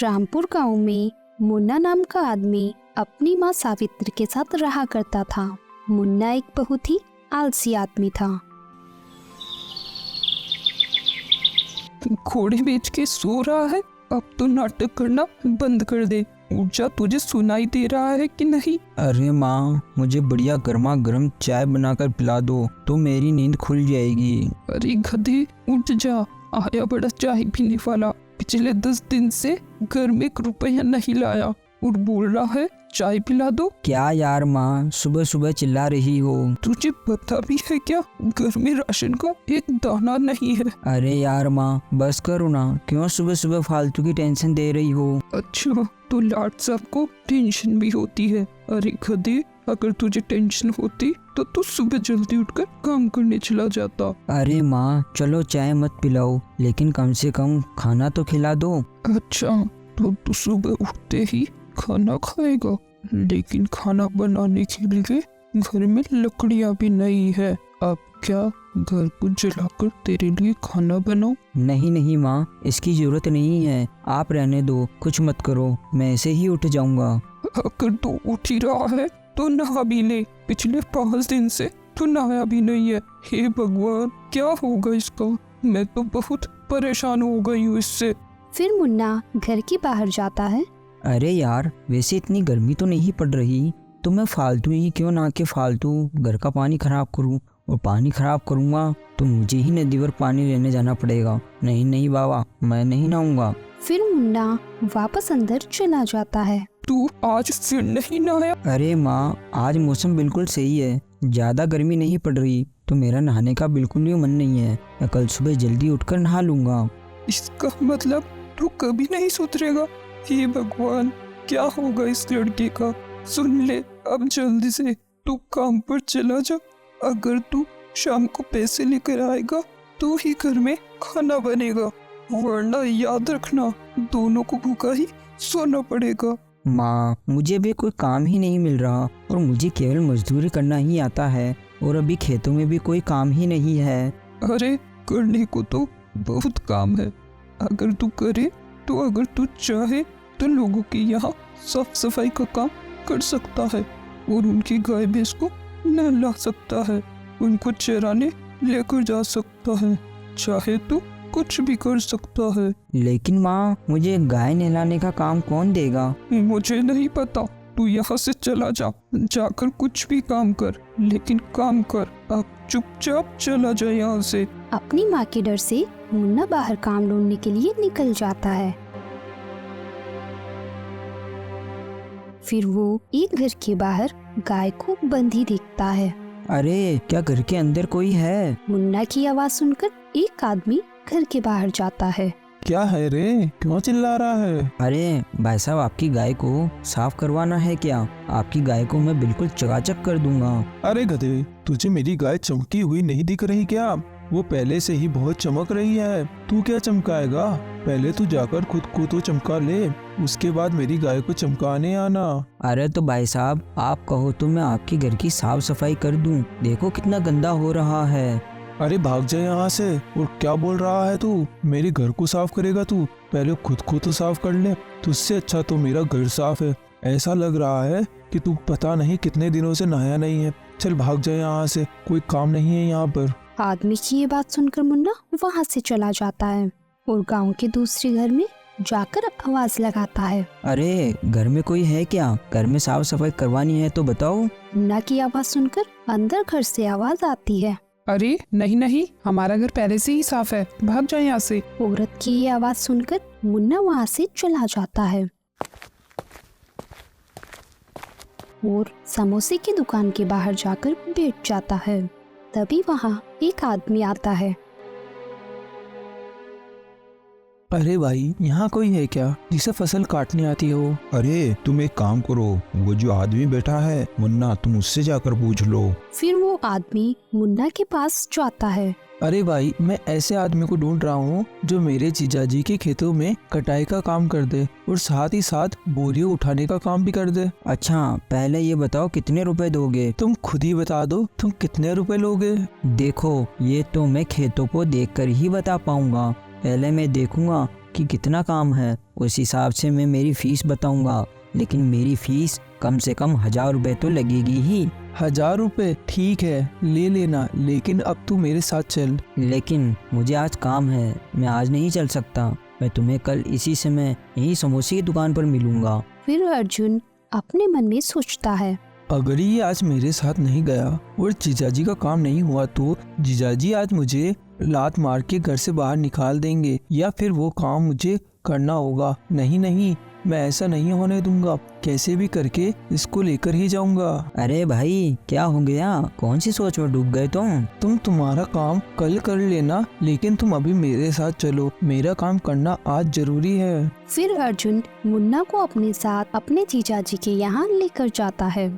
रामपुर गांव में मुन्ना नाम का आदमी अपनी माँ सावित्री के साथ रहा करता था। मुन्ना एक बहुत ही आलसी आदमी था। घोड़े बेच के सो रहा है, अब तो नाटक करना बंद कर दे। उठ जा, तुझे सुनाई दे रहा है कि नहीं? अरे माँ, मुझे बढ़िया गर्मा गर्म चाय बनाकर पिला दो तो मेरी नींद खुल जाएगी। अरे गधे, उठ जा, आया बड़ा चाय पीने वाला। पिछले 10 दिन से घर में 1 रुपया नहीं लाया और बोल रहा है चाय पिला दो। क्या यार माँ, सुबह सुबह चिल्ला रही हो? तुझे पता भी है क्या, घर में राशन का एक दाना नहीं है। अरे यार माँ, बस करो ना, क्यों सुबह सुबह फालतू की टेंशन दे रही हो? अच्छा, तो लाट साहब को टेंशन भी होती है। अरे गधे, अगर तुझे टेंशन होती तो तू सुबह जल्दी उठकर काम करने चला जाता। अरे माँ, चलो चाय मत पिलाओ, लेकिन कम से कम खाना तो खिला दो। अच्छा, तो तू सुबह उठते ही खाना खाएगा, लेकिन खाना बनाने के लिए घर में लकड़ियाँ भी नहीं है। अब क्या घर को जलाकर तेरे लिए खाना बनाऊं? नहीं नहीं माँ, इसकी जरूरत नहीं है, आप रहने दो, कुछ मत करो, मैं ऐसे ही उठ जाऊंगा। अगर तू उठ ही रहा है तो नहा भी ले। पिछले 5 दिन से तू नहाया भी नहीं है। हे भगवान, क्या होगा इसका? मैं तो बहुत परेशान हो गई हूँ इससे। फिर मुन्ना घर के बाहर जाता है। अरे यार, वैसे इतनी गर्मी तो नहीं पड़ रही, तो मैं फालतू ही क्यों ना के फालतू घर का पानी खराब करूं, और पानी खराब करूंगा तो मुझे ही नदी पर पानी लेने जाना पड़ेगा। नहीं नहीं बाबा, मैं नहीं नहाऊंगा। फिर मुन्ना वापस अंदर चला जाता है। तू आज फिर नहीं नहाया? अरे माँ, आज मौसम बिल्कुल सही है, ज्यादा गर्मी नहीं पड़ रही, तो मेरा नहाने का बिल्कुल भी मन नहीं है। मैं कल सुबह जल्दी उठकर नहा लूंगा। इसका मतलब तू कभी नहीं सुधरेगा। हे भगवान, क्या होगा इस लड़के का? सुन ले, अब जल्दी से तू काम पर चला जा। अगर तू शाम को पैसे लेकर आएगा तो ही घर में खाना बनेगा, वरना याद रखना दोनों को भूखा ही सोना पड़ेगा। माँ, मुझे भी कोई काम ही नहीं मिल रहा और मुझे केवल मजदूरी करना ही आता है, और अभी खेतों में भी कोई काम ही नहीं है। अरे करने को तो बहुत काम है, अगर तू करे तो, अगर तू चाहे तो लोगों के यहाँ साफ सफाई का काम कर सकता है और उनकी गाय भैंस को नहला सकता है, उनको चराने लेकर जा सकता है, चाहे तो कुछ भी कर सकता है। लेकिन माँ, मुझे गाय नहलाने का काम कौन देगा? मुझे नहीं पता, तू यहाँ से चला जा, जाकर कुछ भी काम कर, लेकिन काम कर। अब चुपचाप चला जा यहाँ से। अपनी माँ के डर से मुन्ना बाहर काम ढूंढने के लिए निकल जाता है। फिर वो एक घर के बाहर गाय को बंधी देखता है। अरे, क्या घर के अंदर कोई है? मुन्ना की आवाज सुनकर एक आदमी घर के बाहर जाता है। क्या है रे, क्यों चिल्ला रहा है? अरे भाई साहब, आपकी गाय को साफ करवाना है क्या? आपकी गाय को मैं बिल्कुल चकाचक कर दूंगा। अरे गधे, तुझे मेरी गाय चमकी हुई नहीं दिख रही क्या? वो पहले से ही बहुत चमक रही है, तू क्या चमकाएगा? पहले तू जाकर खुद को तो चमका ले, उसके बाद मेरी गाय को चमकाने आना। अरे तो भाई साहब, आप कहो तो मैं आपकी घर की साफ सफाई कर दूं, देखो कितना गंदा हो रहा है। अरे भाग जा यहाँ से, और क्या बोल रहा है तू? मेरे घर को साफ करेगा तू? पहले खुद को तो साफ कर ले, तुझसे अच्छा तो मेरा घर साफ है। ऐसा लग रहा है कि तू पता नहीं कितने दिनों से नहाया नहीं है। चल भाग जा यहाँ से, कोई काम नहीं है यहाँ पर। आदमी की ये बात सुनकर मुन्ना वहाँ से चला जाता है और गांव के दूसरे घर में जाकर आवाज लगाता है। अरे घर में कोई है क्या? घर में साफ सफाई करवानी है तो बताओ। मुन्ना की आवाज सुनकर अंदर घर से आवाज आती है। अरे नहीं नहीं, हमारा घर पहले से ही साफ है, भाग जाए यहाँ से। औरत की ये आवाज सुनकर मुन्ना वहाँ से चला जाता है और समोसे की दुकान के बाहर जाकर बैठ जाता है। तभी वहाँ एक आदमी आता है। अरे भाई, यहाँ कोई है क्या जिसे फसल काटनी आती हो? अरे तुम एक काम करो, वो जो आदमी बैठा है मुन्ना, तुम उससे जाकर पूछ लो। फिर वो आदमी मुन्ना के पास जाता है अरे भाई, मैं ऐसे आदमी को ढूंढ रहा हूँ जो मेरे जीजाजी के खेतों में कटाई का काम कर दे और साथ ही साथ बोरियों उठाने का काम भी कर दे। अच्छा, पहले ये बताओ कितने रुपए दोगे? तुम खुद ही बता दो, तुम कितने रुपए लोगे? देखो, ये तो मैं खेतों को देखकर ही बता पाऊंगा। पहले मैं देखूंगा कि कितना काम है, उस हिसाब से मैं मेरी फीस बताऊंगा। लेकिन मेरी फीस कम से कम 1000 रुपए तो लगेगी ही। 1000 रुपए? ठीक है, ले लेना, लेकिन अब तू मेरे साथ चल। लेकिन मुझे आज काम है, मैं आज नहीं चल सकता। मैं तुम्हें कल इसी समय यही समोसे की दुकान पर मिलूंगा। फिर अर्जुन अपने मन में सोचता है, अगर ये आज मेरे साथ नहीं गया और जीजाजी का काम नहीं हुआ तो जीजाजी आज मुझे लात मार के घर से बाहर निकाल देंगे, या फिर वो काम मुझे करना होगा। नहीं नहीं, मैं ऐसा नहीं होने दूंगा, कैसे भी करके इसको लेकर ही जाऊंगा। अरे भाई, क्या हो गया? कौन सी सोच में डूब गए तुम? तुम्हारा काम कल कर लेना, लेकिन तुम अभी मेरे साथ चलो, मेरा काम करना आज जरूरी है। फिर अर्जुन मुन्ना को अपने साथ अपने जीजाजी के यहाँ लेकर जाता है।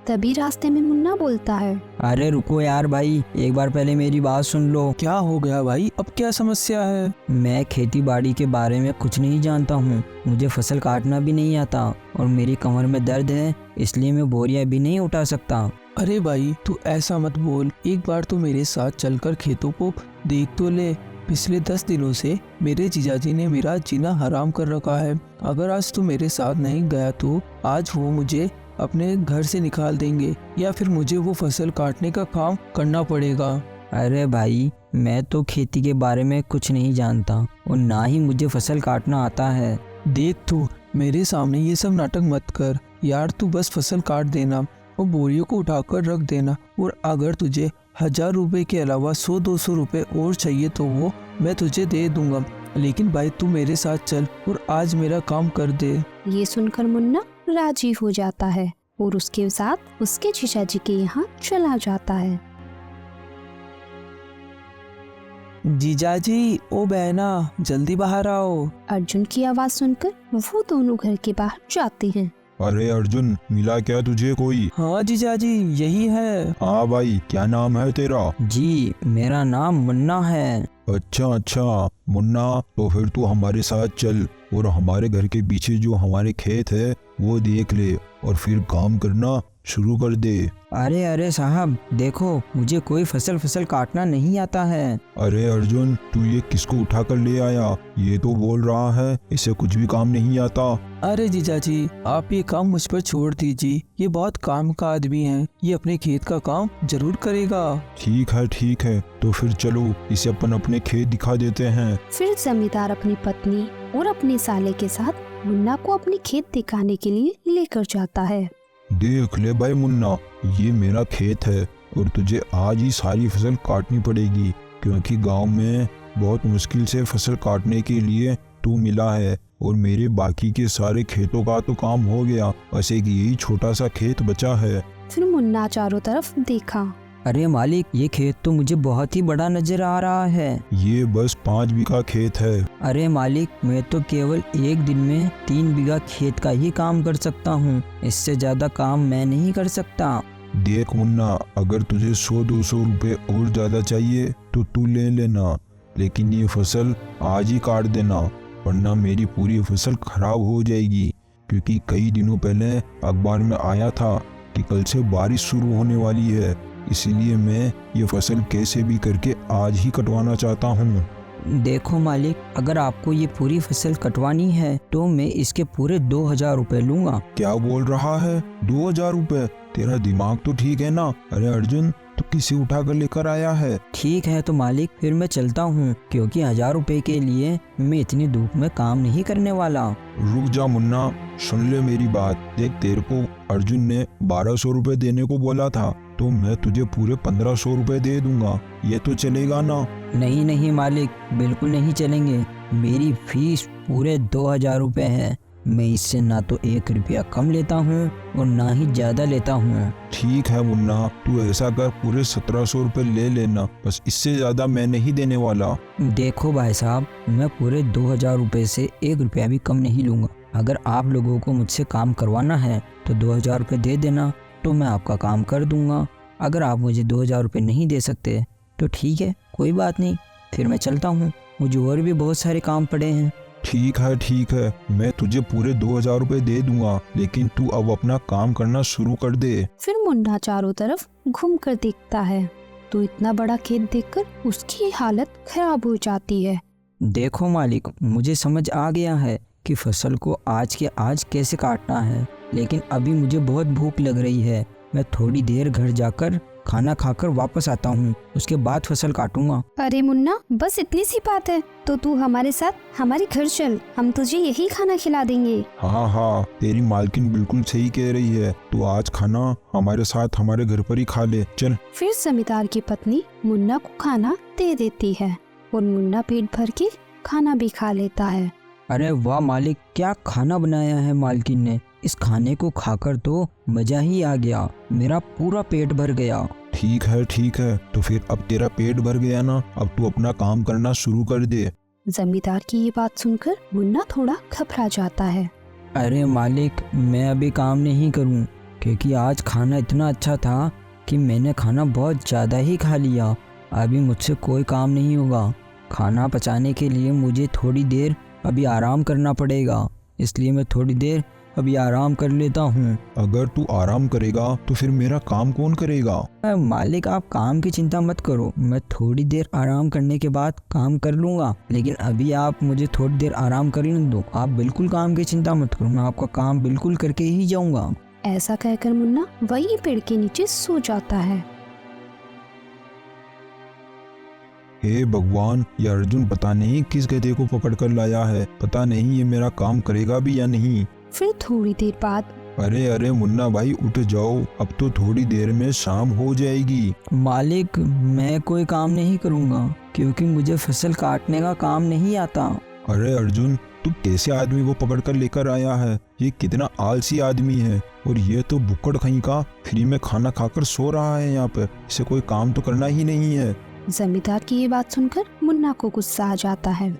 तभी रास्ते में मुन्ना बोलता है, अरे रुको यार भाई, एक बार पहले मेरी बात सुन लो। क्या हो गया भाई, अब क्या समस्या है? मैं खेती बाड़ी के बारे में कुछ नहीं जानता हूँ, मुझे फसल काटना भी नहीं आता और मेरी कमर में दर्द है, इसलिए मैं बोरियां भी नहीं उठा सकता। अरे भाई, तू ऐसा मत बोल, एक बार तो मेरे साथ चलकर खेतों को देख तो ले। पिछले 10 दिनों से मेरे जीजाजी ने मेरा जीना हराम कर रखा है। अगर आज तू मेरे साथ नहीं गया तो आज वो मुझे अपने घर से निकाल देंगे, या फिर मुझे वो फसल काटने का काम करना पड़ेगा। अरे भाई, मैं तो खेती के बारे में कुछ नहीं जानता और ना ही मुझे फसल काटना आता है। देख, तू मेरे सामने ये सब नाटक मत कर यार, तू बस फसल काट देना और बोरियों को उठाकर रख देना, और अगर तुझे 1000 रुपए के अलावा 100-200 रुपए और चाहिए तो वो मैं तुझे दे दूंगा। लेकिन भाई, तू मेरे साथ चल और आज मेरा काम कर दे। ये सुनकर मुन्ना राजी हो जाता है और उसके साथ उसके जीजाजी के यहाँ चला जाता है। जीजाजी, ओ बहना, जल्दी बाहर आओ। अर्जुन की आवाज सुनकर वो दोनों घर के बाहर जाते हैं। अरे अर्जुन, मिला क्या तुझे कोई? हाँ जीजाजी, यही है। हाँ भाई, क्या नाम है तेरा? जी, मेरा नाम मुन्ना है। अच्छा मुन्ना, तो फिर तू हमारे साथ चल और हमारे घर के पीछे जो हमारे खेत है वो देख ले और फिर काम करना शुरू कर दे। अरे साहब, देखो, मुझे कोई फसल काटना नहीं आता है। अरे अर्जुन, तू ये किसको उठा कर ले आया? ये तो बोल रहा है इसे कुछ भी काम नहीं आता। अरे जीजाजी, आप ये काम मुझ पर छोड़ दीजिए, ये बहुत काम का आदमी है, ये अपने खेत का काम जरूर करेगा। ठीक है, तो फिर चलो इसे अपन अपने खेत दिखा देते हैं। फिर जमींदार अपनी पत्नी और अपने साले के साथ मुन्ना को अपने खेत दिखाने के लिए लेकर जाता है। देख ले भाई मुन्ना, ये मेरा खेत है और तुझे आज ही सारी फसल काटनी पड़ेगी, क्योंकि गांव में बहुत मुश्किल से फसल काटने के लिए तू मिला है और मेरे बाकी के सारे खेतों का तो काम हो गया, बस एक यही छोटा सा खेत बचा है। फिर मुन्ना चारों तरफ देखा। अरे मालिक, ये खेत तो मुझे बहुत ही बड़ा नजर आ रहा है। ये बस 5 बीघा खेत है। अरे मालिक, मैं तो केवल एक दिन में 3 बीघा खेत का ही काम कर सकता हूँ, इससे ज्यादा काम मैं नहीं कर सकता। देख मुन्ना, अगर तुझे 100-200 रुपए और ज्यादा चाहिए तो तू ले लेना, लेकिन ये फसल आज ही काट देना, वरना मेरी पूरी फसल खराब हो जाएगी। क्योंकि कई दिनों पहले अखबार में आया था कि कल से बारिश शुरू होने वाली है, इसीलिए मैं ये फसल कैसे भी करके आज ही कटवाना चाहता हूँ। देखो मालिक, अगर आपको ये पूरी फसल कटवानी है तो मैं इसके पूरे 2000 रुपए लूँगा। क्या बोल रहा है? 2000 रुपए? तेरा दिमाग तो ठीक है ना? अरे अर्जुन, तू किसे उठा कर लेकर आया है? ठीक है तो मालिक, फिर मैं चलता हूँ, क्योंकि 1000 रुपए के लिए मैं इतनी धूप में काम नहीं करने वाला। रुक जा मुन्ना, सुन ले मेरी बात। देख, तेरे को अर्जुन ने 1200 रुपए देने को बोला था, तो मैं तुझे पूरे 1500 रुपए दे दूंगा। ये तो चलेगा ना? नहीं मालिक, बिल्कुल नहीं चलेंगे। मेरी फीस पूरे 2000 रुपए है। मैं इससे ना तो 1 रुपया कम लेता हूँ और ना ही ज्यादा लेता हूँ। ठीक है मुन्ना, तू ऐसा कर, पूरे 1700 रुपए ले लेना, बस इससे ज्यादा मैं नहीं देने वाला। देखो भाई साहब, मैं पूरे 2000 रुपए से 1 रुपया भी कम नहीं लूँगा। अगर आप लोगों को मुझसे काम करवाना है तो 2000 रुपये दे देना, तो मैं आपका काम कर दूंगा। अगर आप मुझे 2000 रुपये नहीं दे सकते तो ठीक है, कोई बात नहीं, फिर मैं चलता हूँ, मुझे और भी बहुत सारे काम पड़े हैं। ठीक है, मैं तुझे पूरे 2000 रुपए दे दूंगा, लेकिन तू अब अपना काम करना शुरू कर दे। फिर मुन्ना चारों तरफ घूम कर देखता है तो इतना बड़ा खेत देखकर उसकी हालत खराब हो जाती है। देखो मालिक, मुझे समझ आ गया है कि फसल को आज के आज कैसे काटना है, लेकिन अभी मुझे बहुत भूख लग रही है। मैं थोड़ी देर घर जाकर खाना खाकर वापस आता हूँ, उसके बाद फसल काटूंगा। अरे मुन्ना, बस इतनी सी बात है तो तू हमारे साथ हमारे घर चल, हम तुझे यही खाना खिला देंगे। हाँ, तेरी मालकिन बिल्कुल सही कह रही है, तू आज खाना हमारे साथ हमारे घर पर ही खा ले, चल। फिर जमींदार की पत्नी मुन्ना को खाना दे देती है और मुन्ना पेट भर के खाना भी खा लेता है। अरे वाह मालिक, क्या खाना बनाया है मालकिन ने। इस खाने को खाकर तो मजा ही आ गया, मेरा पूरा पेट भर गया। ठीक है, तो फिर अब तेरा पेट भर गया ना, अब तू अपना काम करना शुरू कर दे। जमींदार की ये बात सुनकर मुन्ना थोड़ा घबरा जाता है। अरे मालिक, मैं अभी काम नहीं करूं, क्योंकि आज खाना इतना अच्छा था कि मैंने खाना बहुत ज़्यादा ही खा लिया। अभी मुझसे कोई काम नहीं होगा। खाना पचाने के लिए मुझे थोड़ी देर अभी आराम करना पड़ेगा, इसलिए मैं थोड़ी देर अभी आराम कर लेता हूँ। अगर तू आराम करेगा तो फिर मेरा काम कौन करेगा? मालिक, आप काम की चिंता मत करो, मैं थोड़ी देर आराम करने के बाद काम कर लूँगा, लेकिन अभी आप मुझे थोड़ी देर आराम करने दो। आप बिल्कुल काम की चिंता मत करो, मैं आपका काम बिल्कुल करके ही जाऊँगा। ऐसा कहकर मुन्ना वही पेड़ के नीचे सो जाता है। हे भगवान, ये अर्जुन पता नहीं किस गधे को पकड़ कर लाया है, पता नहीं ये मेरा काम करेगा भी या नहीं। फिर थोड़ी देर बाद अरे मुन्ना भाई, उठ जाओ, अब तो थोड़ी देर में शाम हो जाएगी। मालिक, मैं कोई काम नहीं करूँगा, क्योंकि मुझे फसल काटने का काम नहीं आता। अरे अर्जुन, तू कैसे आदमी को पकड़ कर लेकर आया है? ये कितना आलसी आदमी है, और ये तो बुक्कड़ कहीं का फ्री में खाना खाकर सो रहा है यहाँ पे, इसे कोई काम तो करना ही नहीं है। जमींदार की ये बात सुनकर मुन्ना को गुस्सा आ जाता है।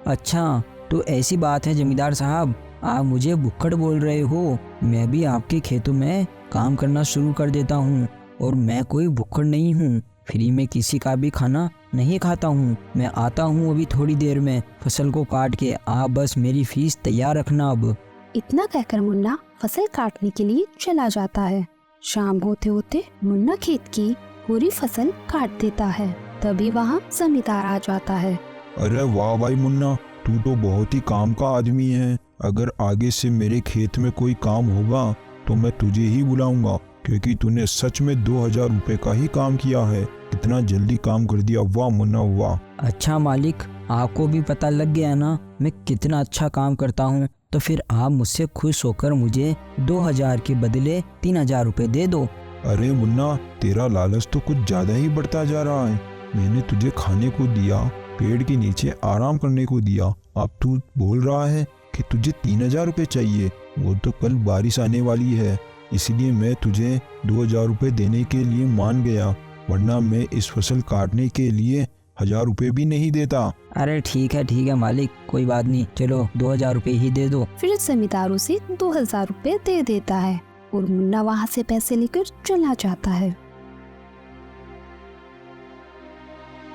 अच्छा, तो ऐसी बात है जमींदार साहब, आप मुझे बुक्कड़ बोल रहे हो? मैं भी आपके खेतों में काम करना शुरू कर देता हूँ, और मैं कोई बुक्कड़ नहीं हूँ, फ्री में किसी का भी खाना नहीं खाता हूँ। मैं आता हूँ अभी थोड़ी देर में फसल को काट के, आप बस मेरी फीस तैयार रखना अब। इतना कहकर मुन्ना फसल काटने के लिए चला जाता है। शाम होते होते मुन्ना खेत की पूरी फसल काट देता है। तभी वहाँ जमींदार आ जाता है। अरे वाह भाई मुन्ना, तू तो बहुत ही काम का आदमी है। अगर आगे से मेरे खेत में कोई काम होगा तो मैं तुझे ही बुलाऊंगा, क्योंकि तूने सच में 2000 रुपए का ही काम किया है। कितना जल्दी काम कर दिया, वाह मुन्ना वाह। अच्छा मालिक, आपको भी पता लग गया ना मैं कितना अच्छा काम करता हूँ, तो फिर आप मुझसे खुश होकर मुझे 2000 के बदले 3000 रुपए दे दो। अरे मुन्ना, तेरा लालच तो कुछ ज्यादा ही बढ़ता जा रहा है। मैंने तुझे खाने को दिया, पेड़ के नीचे आराम करने को दिया, अब तू बोल रहा है कि तुझे 3000 रुपये चाहिए। वो तो कल बारिश आने वाली है, इसलिए मैं तुझे 2000 रुपये देने के लिए मान गया, वरना मैं इस फसल काटने के लिए 1000 रुपये भी नहीं देता। अरे ठीक है मालिक, कोई बात नहीं, चलो 2000 रुपये ही दे दो। फिर जमींदार उसे 2000 रुपए दे देता है और मुन्ना वहाँ से पैसे लेकर चला जाता है।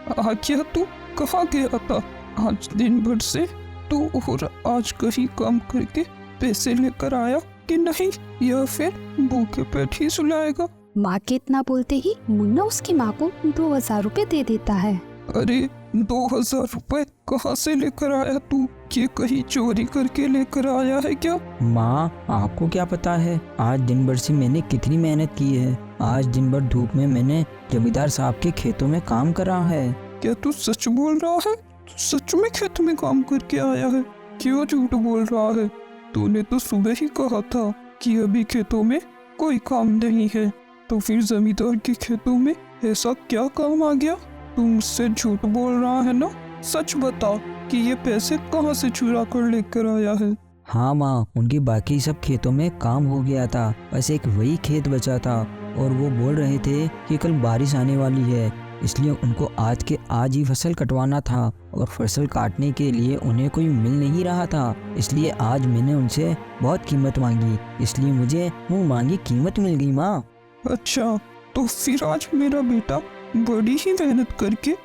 क्या तू कहाँ गया था? आज दिन भर से तू और आज कहीं काम करके पैसे लेकर आया कि नहीं, या फिर भूखे पेट ही सुलाएगा? माँ के इतना बोलते ही मुन्ना उसकी माँ को 2000 रुपए दे देता है। अरे 2000 रुपए कहाँ से लेकर आया तू? ये कहीं चोरी करके लेकर आया है क्या? माँ, आपको क्या पता है आज दिन भर से मैंने कितनी मेहनत की है। आज दिन भर धूप में मैंने जमींदार साहब के खेतों में काम करा है। क्या तू सच बोल रहा है? तू सच में खेत में काम करके आया है? क्यों झूठ बोल रहा है? तूने तो सुबह ही कहा था कि अभी खेतों में कोई काम नहीं है, तो फिर जमींदार के खेतों में ऐसा क्या काम आ गया? तू मुझसे झूठ बोल रहा है ना? सच बता कि ये पैसे कहाँ से चुरा कर लेकर आया है? हाँ माँ, उनकी बाकी सब खेतों में काम हो गया था, बस एक वही खेत बचा था, और वो बोल रहे थे कि कल बारिश आने वाली है, इसलिए उनको आज के आज ही फसल कटवाना था, और फसल काटने के लिए उन्हें कोई मिल नहीं रहा था, इसलिए आज मैंने उनसे बहुत कीमत मांगी, इसलिए मुझे मुँह मांगी कीमत मिल गई माँ। अच्छा, तो फिर आज मेरा बेटा बड़ी ही मेहनत करके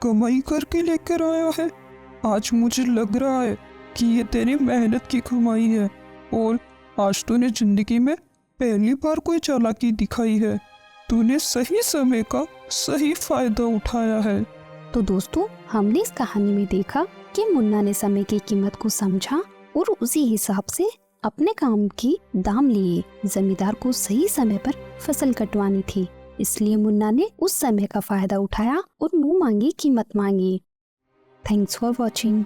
कमाई करके लेकर आया है। आज मुझे लग रहा है कि ये तेरी मेहनत की कमाई है और आज तूने जिंदगी में पहली बार कोई चालाकी दिखाई है। तूने सही समय का सही फायदा उठाया है। तो दोस्तों, हमने इस कहानी में देखा कि मुन्ना ने समय की कीमत को समझा और उसी हिसाब से अपने काम की दाम लिए। जमींदार को सही समय पर फसल कटवानी थी, इसलिए मुन्ना ने उस समय का फायदा उठाया और मुंह मांगी कीमत मांगी। Thanks for watching.